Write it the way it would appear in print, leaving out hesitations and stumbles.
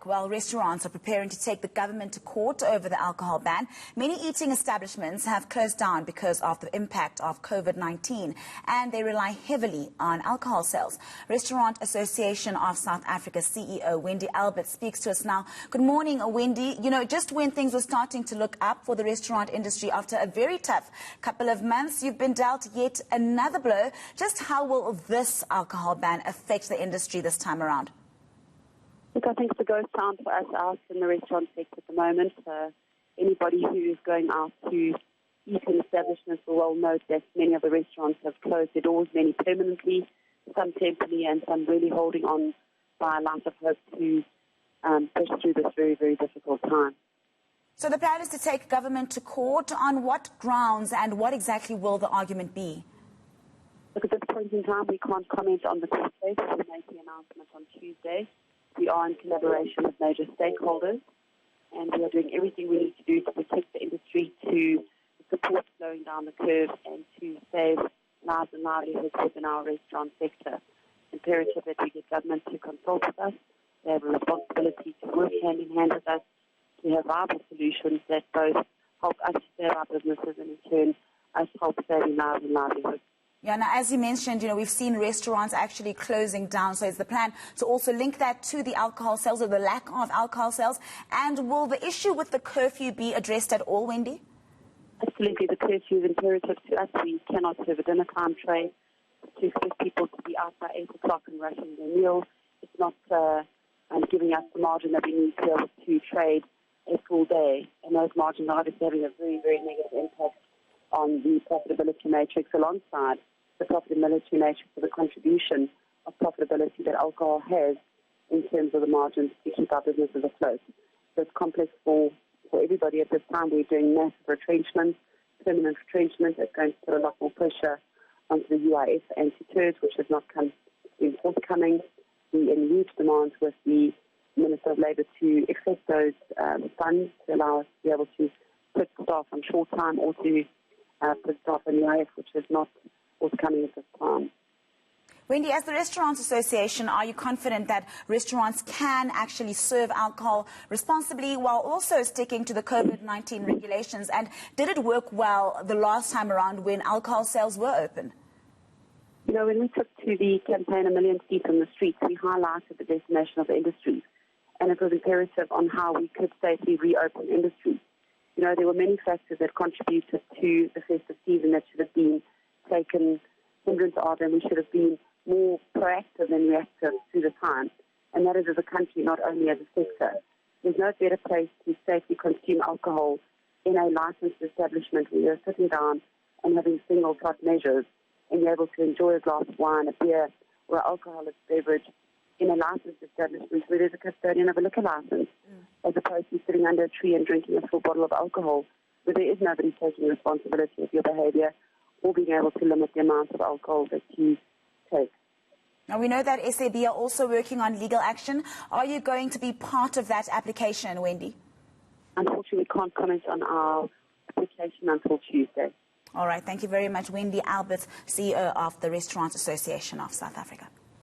back. While restaurants are preparing to take the government to court over the alcohol ban, many eating establishments have closed down because of the impact of COVID-19, and they rely heavily on alcohol sales. Restaurant Association of South Africa CEO Wendy speaks to us now. Good morning, Wendy. You know, just when things were starting to look up for the restaurant industry after a very tough couple of months, you've been dealt yet another blow. Just how will this alcohol ban affect the industry this time around? Look, I think it's a ghost town for us out in the restaurant sector at the moment. Anybody who is going out to eat in establishments will well note that many of the restaurants have closed their doors, many permanently, some temporarily, and some really holding on by a light of hope to push through this very, very difficult time. So the plan is to take government to court. On what grounds and what exactly will the argument be? Look, at this point in time, we can't comment on the court case. We'll make the announcement on Tuesday. We are in collaboration with major stakeholders, and we are doing everything we need to do to protect the industry, to support slowing down the curve, and to save lives and livelihoods within our restaurant sector. It's imperative that we get government to consult with us. They have a responsibility to work hand in hand with us to have viable solutions that both help us to save our businesses and in turn us help saving lives and livelihoods. Yeah, now, as you mentioned, you know, we've seen restaurants actually closing down. So is the plan to also link that to the alcohol sales or the lack of alcohol sales? And will the issue with the curfew be addressed at all, Wendy? Absolutely. The curfew is imperative to us. We cannot serve a dinner time trade. To expect people to be out by 8 o'clock and rushing their meal, it's not giving us the margin that we need to be able to trade a full day. And those margins are obviously having a very, very negative impact on the profitability matrix alongside the profitability matrix of the contribution of profitability that alcohol has in terms of the margins to keep our businesses afloat. So it's complex for everybody at this time. We're doing massive retrenchment, permanent retrenchment. It's going to put a lot more pressure onto the UIF anti-TERS, which has not been forthcoming. We're in huge demands with the Minister of Labour to accept those funds to allow us to be able to put staff on short time or to put staff on UIF, which is not forthcoming at this time. Wendy, as the Restaurants Association, are you confident that restaurants can actually serve alcohol responsibly while also sticking to the COVID-19 regulations? And did it work well the last time around when alcohol sales were open? You know, when we took to the campaign A Million Feet on the Streets, we highlighted the decimation of the industry, and it was imperative on how we could safely reopen industry. You know, there were many factors that contributed to the festive season that should have been taken hindrance of, and we should have been more proactive than reactive to the time. And that is as a country, not only as a sector. There's no better place to safely consume alcohol in a licensed establishment where you're sitting down and having single shot measures and you're able to enjoy a glass of wine, a beer, or an alcoholic beverage in a licensed establishment where there's a custodian of a liquor license, as opposed to sitting under a tree and drinking a full bottle of alcohol, where there is nobody taking responsibility of your behaviour or being able to limit the amount of alcohol that you take. Now, we know that SAB are also working on legal action. Are you going to be part of that application, Wendy? Unfortunately, we can't comment on our application until Tuesday. All right. Thank you very much, Wendy, CEO of the Restaurants Association of South Africa.